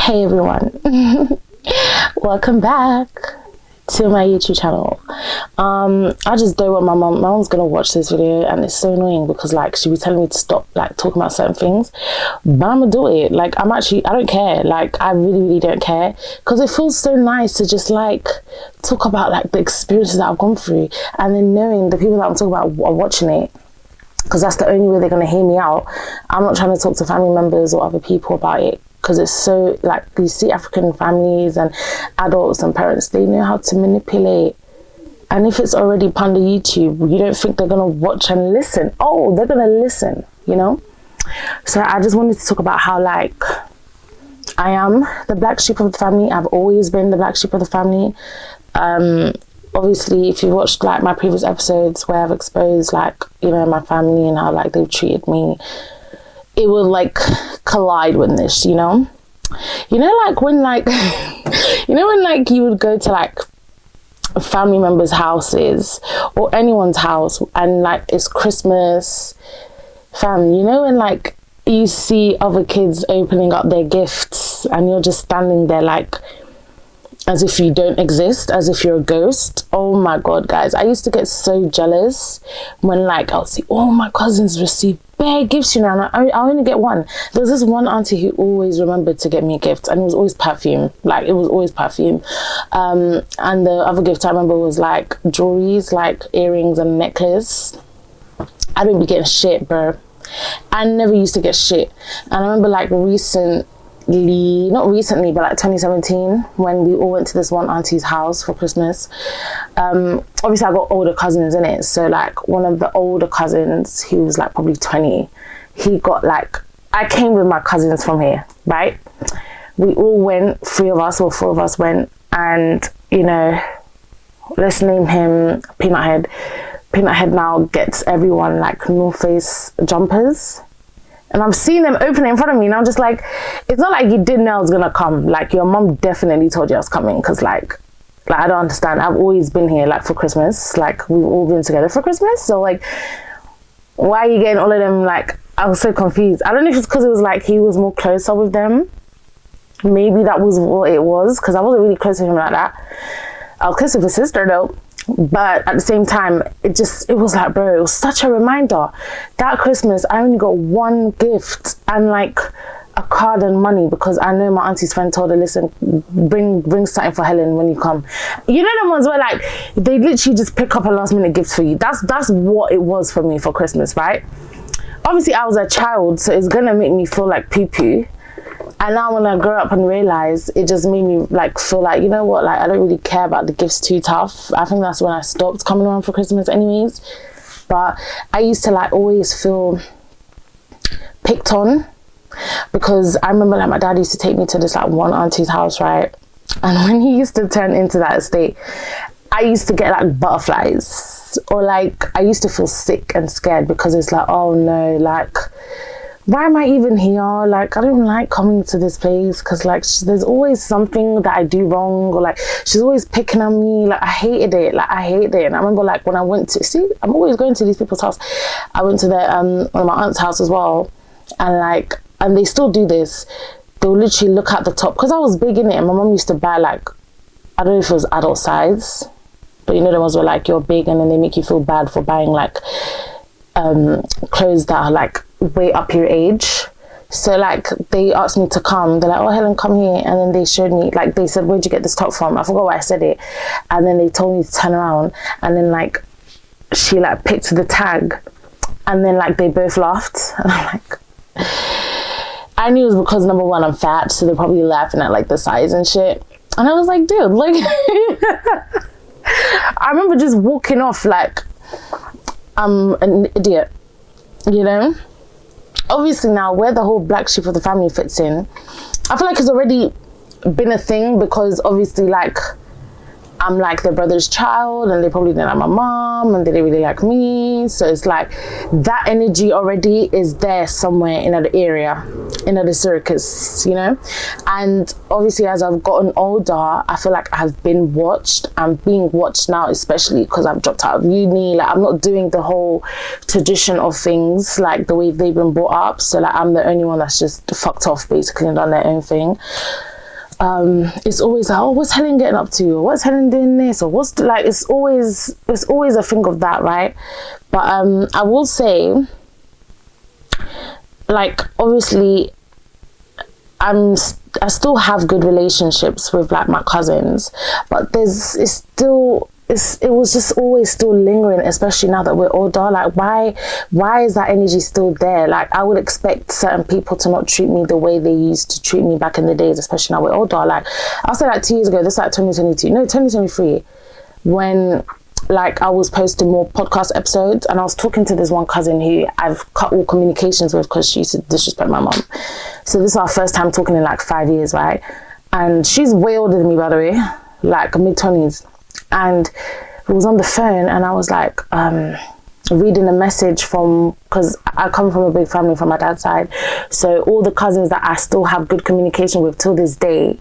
Hey everyone, welcome back to my YouTube channel. I just don't want my mom's gonna watch this video, and it's so annoying because like she'll be telling me to stop like talking about certain things, but I'm gonna do it. Like I don't care. Like I really don't care, because it feels so nice to just like talk about like the experiences that I've gone through, and then knowing the people that I'm talking about are watching it, because that's the only way they're gonna hear me out. I'm not trying to talk to family members or other people about it, because it's so like, you see African families and adults and parents, they know how to manipulate. And if it's already put on YouTube, you don't think they're gonna watch and listen. Oh, they're gonna listen, you know? So I just wanted to talk about how like I am the black sheep of the family. I've always been the black sheep of the family. Obviously, if you watched like my previous episodes where I've exposed like, you know, my family and how like they've treated me, it will like collide with this, you know like when like when like you would go to like family members' houses or anyone's house and like it's Christmas, family, and like you see other kids opening up their gifts and you're just standing there like as if you don't exist, as if you're a ghost. Oh my god, guys, I used to get so jealous when like I'll see all my cousins receive bare gifts, and I only get one. There was this one auntie who always remembered to get me a gift, and it was always perfume. Like it was always perfume. And the other gift I remember was like jewelries, like earrings and necklace. I don't be getting shit, bro. I never used to get shit. And I remember like not recently, but like 2017, when we all went to this one auntie's house for Christmas. Obviously I got older cousins in it, so like one of the older cousins, he was like probably 20, he got like, I came with my cousins from here, right? We all went, 3 of us or 4 of us went, and let's name him Peanut Head. Peanut Head now gets everyone like North Face jumpers. And I'm seeing them open it in front of me, and I'm just like, it's not like you didn't know I was gonna come. Like your mom definitely told you I was coming, because like I don't understand. I've always been here like for Christmas. Like we've all been together for Christmas. So like, why are you getting all of them? Like I was so confused. I don't know if it's because it was like he was more closer with them. Maybe that was what it was, because I wasn't really close to him like that. I was close with his sister though. But at the same time, it was like, bro, it was such a reminder. That Christmas, I only got one gift and like a card and money, because I know my auntie's friend told her, listen, bring something for Helen when you come. You know the ones where like, they literally just pick up a last minute gift for you. That's what it was for me for Christmas, right? Obviously, I was a child, so it's gonna make me feel like poo-poo. And now when I grow up and realize, it just made me like feel like, you know what, like I don't really care about the gifts too tough. I think that's when I stopped coming around for Christmas anyways. But I used to like always feel picked on, because I remember like my dad used to take me to this like one auntie's house, right? And when he used to turn into that estate, I used to get like butterflies, or like I used to feel sick and scared, because it's like, oh no, like why am I even here? Like, I don't like coming to this place, because like there's always something that I do wrong, or like she's always picking on me. Like I hated it. And I remember like when I went to I'm always going to these people's house. I went to one of my aunt's house as well, and they still do this. They'll literally look at the top, because I was big in it, and my mom used to buy like, I don't know if it was adult size, but you know the ones where like you're big and then they make you feel bad for buying like clothes that are like way up your age. So like they asked me to come, they're like, oh Helen, come here. And then they showed me, like they said, where'd you get this top from? I forgot why I said it. And then they told me to turn around, and then like she like picked the tag, and then like they both laughed. And I'm like, I knew it was because number one, I'm fat, so they're probably laughing at like the size and shit. And I was like, dude, like I remember just walking off like I'm an idiot, Obviously now, where the whole black sheep of the family fits in, I feel like it's already been a thing, because obviously like I'm like their brother's child, and they probably didn't like my mom, and they didn't really like me. So it's like that energy already is there somewhere in another area, in other circus, And obviously as I've gotten older, I feel like I've been watched. I'm being watched now, especially because I've dropped out of uni. Like I'm not doing the whole tradition of things like the way they've been brought up. So like I'm the only one that's just fucked off basically and done their own thing. it's always like, oh, what's Helen getting up to? Or what's Helen doing this? Or what's like, it's always a thing of that, right? But I will say, like, obviously, I still have good relationships with like my cousins, but it was just always still lingering, especially now that we're older. Like, why is that energy still there? Like, I would expect certain people to not treat me the way they used to treat me back in the days, especially now we're older. Like, I'll say like 2 years ago, this is like 2023, when like I was posting more podcast episodes, and I was talking to this one cousin who I've cut all communications with because she used to disrespect my mom. So this is our first time talking in like 5 years, right? And she's way older than me, by the way, like mid-20s. And it was on the phone, and I was like reading a message because I come from a big family from my dad's side. So all the cousins that I still have good communication with till this day,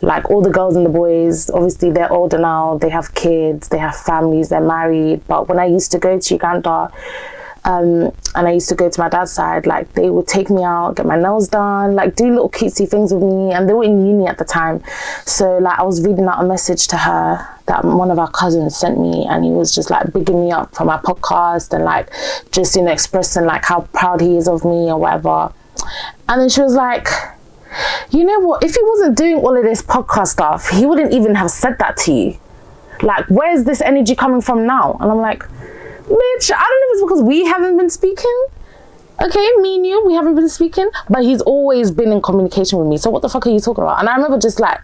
like all the girls and the boys, obviously they're older now, they have kids, they have families, they're married. But when I used to go to Uganda, and I used to go to my dad's side, like they would take me out, get my nails done, like do little cutesy things with me, and they were in uni at the time. So like I was reading out a message to her that one of our cousins sent me, and he was just like bigging me up for my podcast and like just, you know, expressing like how proud he is of me or whatever. And then she was like, you know what, if he wasn't doing all of this podcast stuff, he wouldn't even have said that to you. Like, where's this energy coming from now? And I'm like, bitch, I don't know if it's because we haven't been speaking. Okay, me and you, we haven't been speaking, but he's always been in communication with me. So what the fuck are you talking about? And I remember just like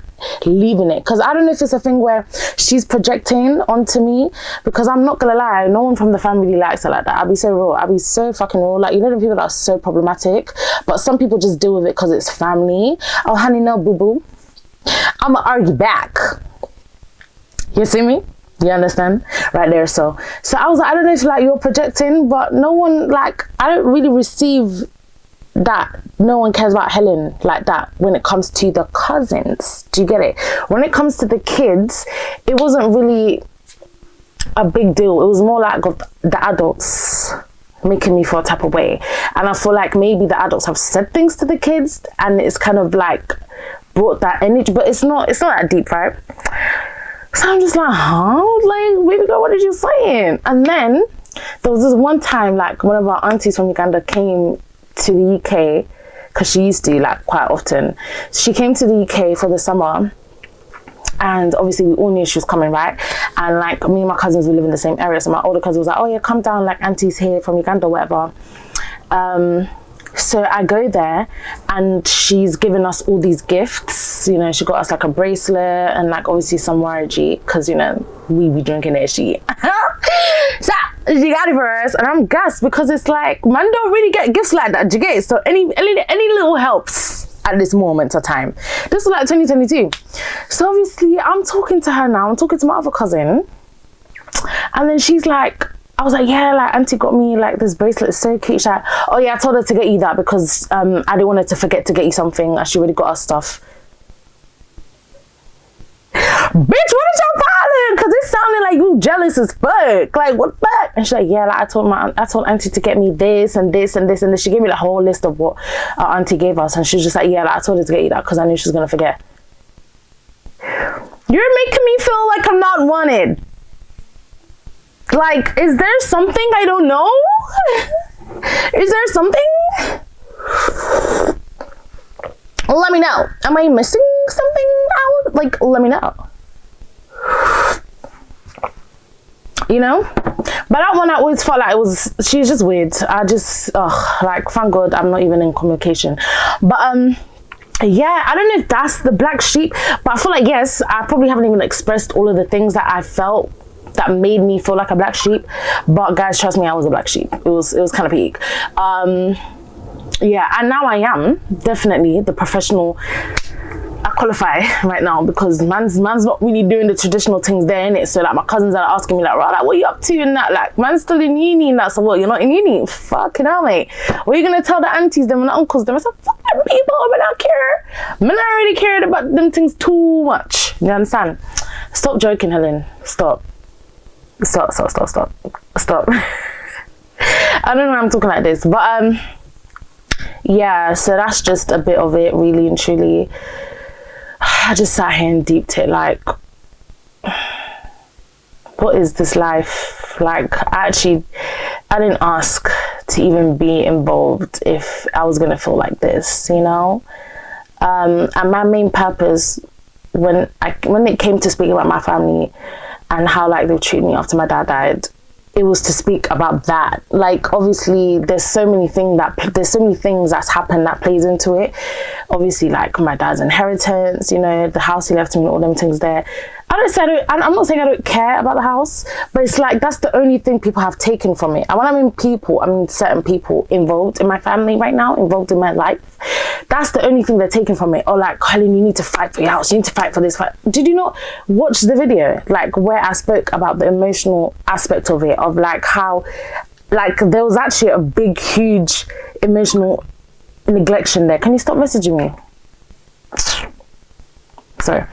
leaving it, because I don't know if it's a thing where she's projecting onto me, because I'm not gonna lie, no one from the family likes her like that. I'll be so raw. I'll be so fucking raw. Like, you know, the people that are so problematic, but some people just deal with it because it's family. Oh, honey, no, boo-boo. I'ma argue back. You see me? You understand? Right there. So I was like, I don't know if like you're projecting, but no one, like, I don't really receive that. No one cares about Helen like that when it comes to the cousins. Do you get it? When it comes to the kids, it wasn't really a big deal. It was more like the adults making me feel a type of way. And I feel like maybe the adults have said things to the kids, and it's kind of like brought that energy, but it's not that deep, right? So I'm just like, huh? Like, baby girl, what did you saying? And then there was this one time, like, one of our aunties from Uganda came to the UK, because she used to, like, quite often. She came to the UK for the summer, and obviously we all knew she was coming, right? And like, me and my cousins, we live in the same area, so my older cousin was like, oh yeah, come down, like, auntie's here from Uganda, whatever. So I go there, and she's given us all these gifts. You know, she got us like a bracelet and like obviously some Waraji, because, you know, we be drinking that shit. So she got it for us, and I'm gassed, because it's like, man don't really get gifts like that, do you get it? So any little helps at this moment of time. This is like 2022. So obviously I'm talking to her now, I'm talking to my other cousin, and then she's like, I was like, yeah, like, auntie got me like this bracelet, it's so cute. She's like, oh yeah, I told her to get you that because I didn't want her to forget to get you something, and she already got us stuff. Bitch, what is your problem? Because it sounded like you jealous as fuck. Like, what the fuck? And she's like, yeah, like, I told auntie to get me this and this and this, and then she gave me the whole list of what our auntie gave us, and she was just like, yeah, like, I told her to get you that because I knew she was gonna forget. You're making me feel like I'm not wanted. Like, is there something I don't know? Is there something? Let me know. Am I missing something out? Like, let me know. You know? But that one, I always felt like she's just weird. Like, thank God I'm not even in communication. But, yeah, I don't know if that's the black sheep, but I feel like, yes, I probably haven't even expressed all of the things that I felt that made me feel like a black sheep. But guys, trust me, I was a black sheep. It was kind of peak. Yeah, and now I am definitely the professional. I qualify right now because man's not really doing the traditional things there, innit? So like, my cousins are asking me like, right, like, what are you up to and that? Like, man's still in uni and that. So what, you're not in uni? Fucking hell, mate. What are you gonna tell the aunties, them and the uncles, them? I said, fuck them people, I don't care. I not really cared about them things too much. You understand? Stop joking, Helen. Stop. I don't know why I'm talking like this, but yeah, so that's just a bit of it, really and truly. I just sat here and deeped it, like, what is this life? Like, I didn't ask to even be involved if I was gonna feel like this, you know? And my main purpose when it came to speaking about my family and how like they treated me after my dad died, it was to speak about that. Like, obviously there's so many things that's happened that plays into it. Obviously, like my dad's inheritance, you know, the house he left me and all them things there. I'm not saying I don't care about the house, but it's like that's the only thing people have taken from it. And when I mean people, I mean certain people involved in my family right now, involved in my life. That's the only thing they're taking from it. Or like, Helen, you need to fight for your house. You need to fight for this. Did you not watch the video? Like where I spoke about the emotional aspect of it, of like how, like there was actually a big, huge emotional neglection there. Can you stop messaging me? Sorry.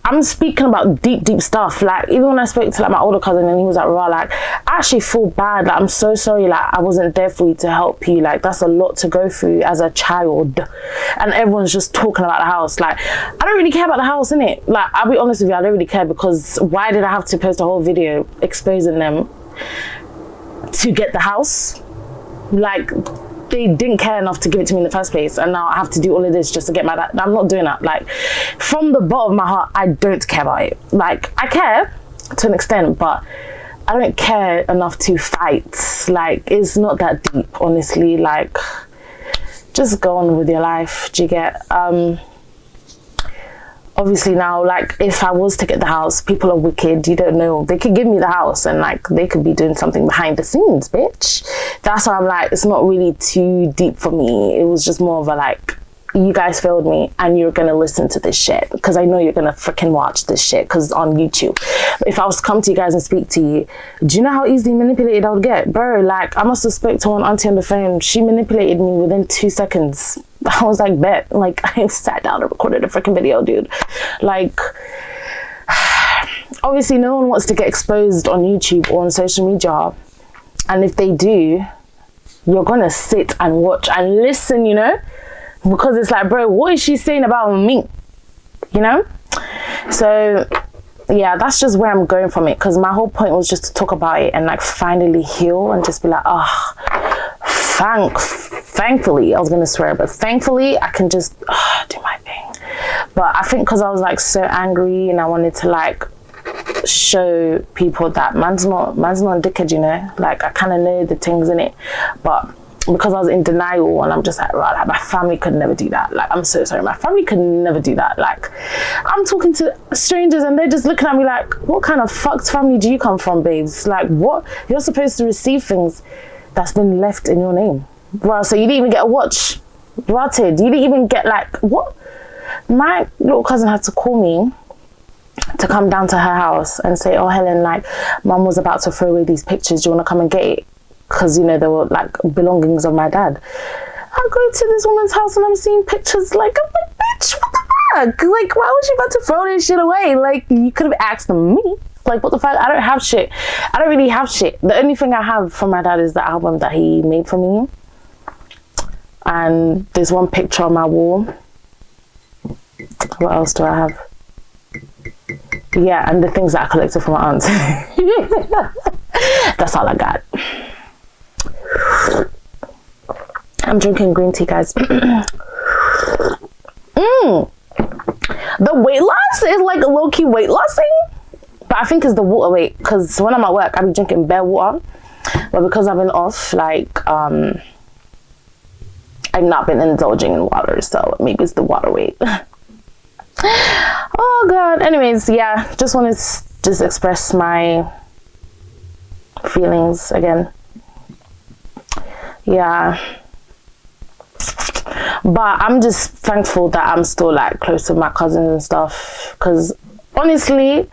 I'm speaking about deep stuff. Like even when I spoke to like my older cousin and he was like, raw, like I actually feel bad. Like I'm so sorry, like I wasn't there for you to help you. Like that's a lot to go through as a child, and everyone's just talking about the house. Like I don't really care about the house, innit? Like I'll be honest with you, I don't really care, because why did I have to post a whole video exposing them to get the house? Like they didn't care enough to give it to me in the first place, and now I have to do all of this just to get my dad. I'm not doing that. Like from the bottom of my heart, I don't care about it. Like I care to an extent, but I don't care enough to fight. Like it's not that deep, honestly. Like just go on with your life. Do you get? Obviously now, like if I was to get the house, people are wicked. You don't know. They could give me the house and like they could be doing something behind the scenes, bitch. That's why I'm like, it's not really too deep for me. It was just more of a like, you guys failed me and you're gonna listen to this shit because I know you're gonna freaking watch this shit because it's on YouTube. But if I was to come to you guys and speak to you, do you know how easily manipulated I would get? Bro, like I must have spoke to one auntie on the phone. She manipulated me within 2 seconds. I was like, bet. Like I sat down and recorded a freaking video, dude. Like obviously no one wants to get exposed on YouTube or on social media, and if they do, you're gonna sit and watch and listen, you know, because it's like, bro, what is she saying about me, you know? So yeah, that's just where I'm going from it, because my whole point was just to talk about it and like finally heal and just be like, thankfully, I was gonna swear, but thankfully I can just do my thing. But I think because I was like so angry and I wanted to like show people that man's not a dickhead, you know, like I kind of know the things in it, but because I was in denial and I'm just like, right, like, my family could never do that. Like I'm so sorry, my family could never do that. Like I'm talking to strangers and they're just looking at me like, what kind of fucked family do you come from, babes? Like what? You're supposed to receive things that's been left in your name. Bro, so you didn't even get a watch. Rotted. You didn't even get like, what? My little cousin had to call me to come down to her house and say, oh Helen, like mum was about to throw away these pictures. Do you want to come and get it? Because, you know, they were like belongings of my dad. I go to this woman's house and I'm seeing pictures like, I'm like, bitch, what the fuck? Like, why was you about to throw this shit away? Like, you could have asked me. Like, what the fuck? I don't have shit. I don't really have shit. The only thing I have from my dad is the album that he made for me. And there's one picture on my wall. What else do I have? Yeah, and the things that I collected from my aunts. That's all I got. I'm drinking green tea, guys. The weight loss is like a low-key weight loss thing, but I think it's the water weight, because when I'm at work I be drinking bare water, but because I've been off, like I've not been indulging in water, so maybe it's the water weight. Oh god. Anyways, yeah, just wanted to just express my feelings again. Yeah, but I'm just thankful that I'm still like close to my cousins and stuff, because honestly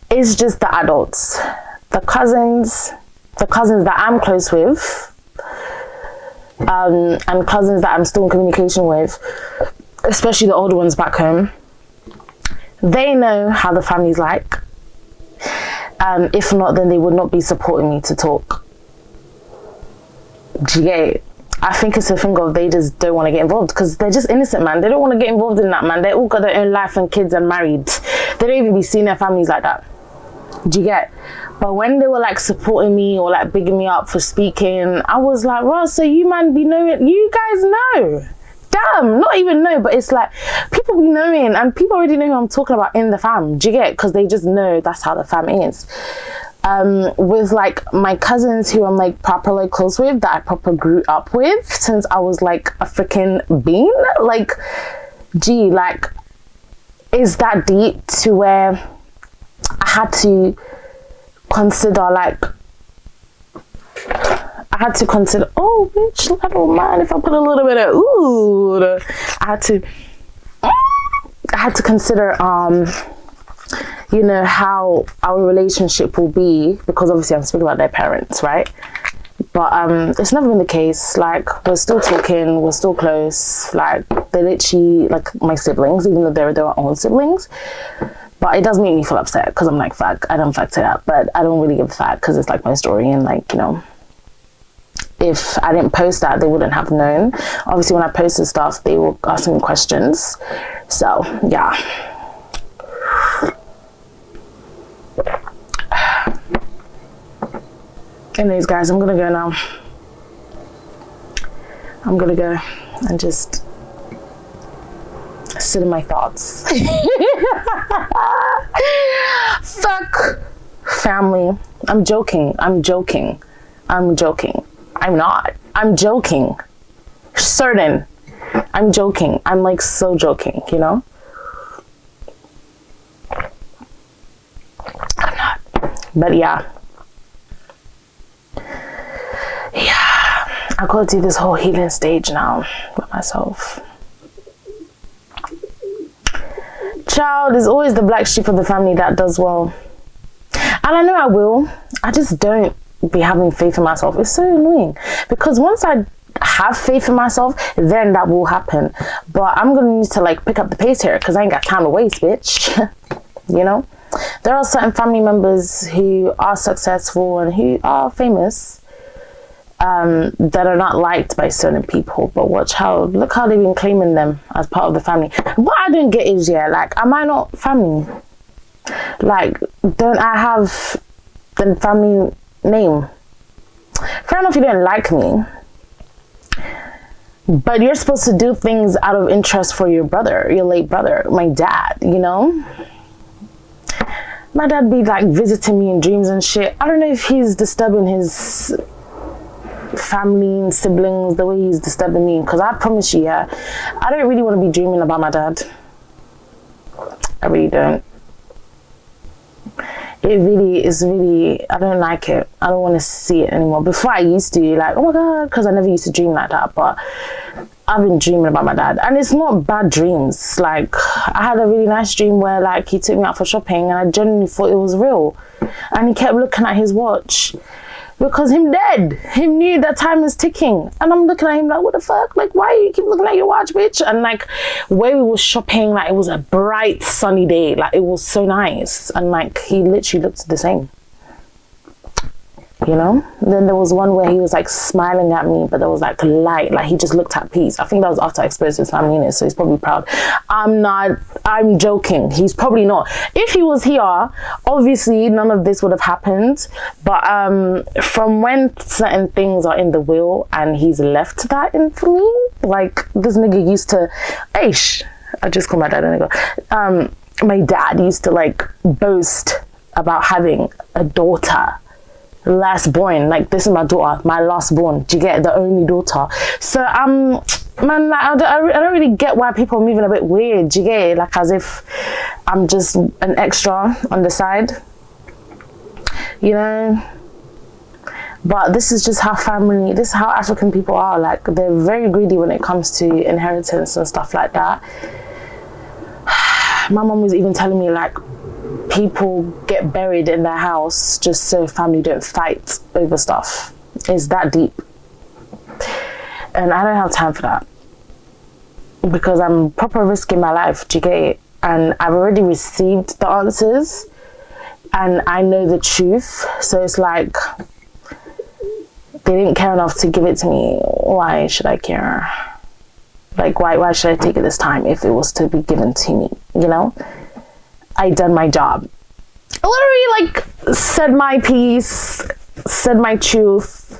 it's just the adults, the cousins that I'm close with, and cousins that I'm still in communication with, especially the older ones back home. They know how the family's like. If not, then they would not be supporting me to talk. Do you get it? I think it's a thing of they just don't want to get involved because they're just innocent, man. They don't want to get involved in that, man. They all got their own life and kids and married. They don't even be seeing their families like that. Do you get? But when they were like supporting me or like bigging me up for speaking, I was like, well, so you man be knowing, you guys know. Damn, not even know, but it's like people be knowing and people already know who I'm talking about in the fam. Do you get? Because they just know that's how the fam is. With like my cousins who I'm like properly close with, that I proper grew up with since I was like a freaking bean. Like, gee, like, is that deep to where I had to consider oh bitch, little man, if I put a little bit of ooh, I had to consider you know, how our relationship will be, because obviously I'm speaking about their parents, right? But it's never been the case. Like, we're still talking, we're still close. Like, they're literally like my siblings, even though they're their own siblings. But it does make me feel upset because I'm like, fuck, I don't fuck to that. But I don't really give a fuck because it's like my story. And like, you know, if I didn't post that, they wouldn't have known. Obviously, when I posted stuff, they were asking me questions. So, yeah. Anyways, guys, I'm going to go now. I'm going to go and just sit in my thoughts. Fuck family. I'm joking. I'm not. I'm joking. Certain. I'm joking. I'm like so joking, you know? I'm not. But yeah. I gotta do this whole healing stage now with myself. Child is always the black sheep of the family that does well. And I know I will. I just don't be having faith in myself. It's so annoying. Because once I have faith in myself, then that will happen. But I'm gonna need to like pick up the pace here because I ain't got time to waste, bitch. You know? There are certain family members who are successful and who are famous. That are not liked by certain people, but look how they've been claiming them as part of the family. What I don't get is, yeah, like, am I not family? Like, don't I have the family name? Fair enough, you don't like me, but you're supposed to do things out of interest for your brother, your late brother, my dad, you know? My dad be like visiting me in dreams and shit. I don't know if he's disturbing his family and siblings the way he's disturbing me, because I promise you, yeah, I don't really want to be dreaming about my dad. I really don't. It really is really, I don't like it. I don't want to see it anymore. Before I used to, like, oh my god, because I never used to dream like that, but I've been dreaming about my dad, and it's not bad dreams. Like, I had a really nice dream where like he took me out for shopping and I genuinely thought it was real, and he kept looking at his watch because him dead. He knew that time is ticking. And I'm looking at him like, what the fuck? Like, why you keep looking at your watch, bitch? And like, where we were shopping, like, it was a bright, sunny day. Like, it was so nice. And like, he literally looked the same. You know? And then there was one where he was like smiling at me, but there was like light. Like, he just looked at peace. I think that was after I exposed his family in it, so he's probably proud. I'm joking. He's probably not. If he was here, obviously none of this would have happened. But from when certain things are in the will and he's left that infamy, like this nigga used to, Aish, I just called my dad a nigga. My dad used to like boast about having a daughter. Last born, like, this is my daughter, my last born. Do you get the only daughter? So man, like, I don't really get why people are moving a bit weird. Do you get it? Like, as if I'm just an extra on the side, you know? But this is just how this is how African people are. Like, they're very greedy when it comes to inheritance and stuff like that. My mom was even telling me, like, people get buried in their house just so family don't fight over stuff. It's that deep. And I don't have time for that. Because I'm proper risking my life, do you get it? And I've already received the answers. And I know the truth. So it's like, they didn't care enough to give it to me. Why should I care? Like, why should I take it this time if it was to be given to me, you know? I done my job. I literally, like, said my piece, said my truth.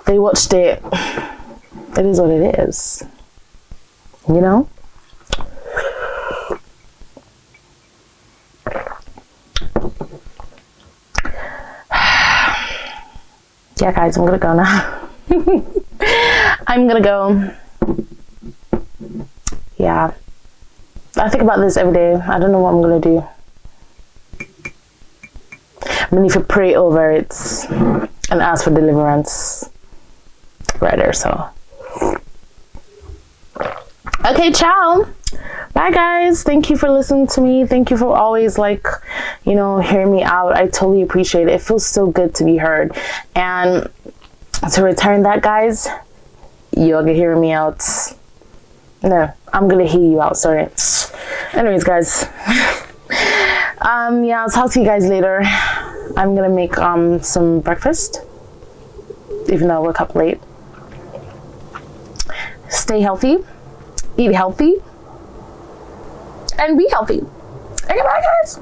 They watched it. It is what it is, you know? Yeah, guys, I'm gonna go now. I'm gonna go. Yeah. I think about this every day. I don't know what I'm gonna do. I'm gonna need to pray over it and ask for deliverance. Right there, so. Okay, ciao. Bye, guys. Thank you for listening to me. Thank you for always, like, you know, hearing me out. I totally appreciate it. It feels so good to be heard. And to return that, guys, you're gonna hear me out. No, I'm gonna hear you out. Sorry. Anyways, guys. Yeah, I'll talk to you guys later. I'm gonna make some breakfast, even though I woke up late. Stay healthy, eat healthy, and be healthy. Okay, bye, guys.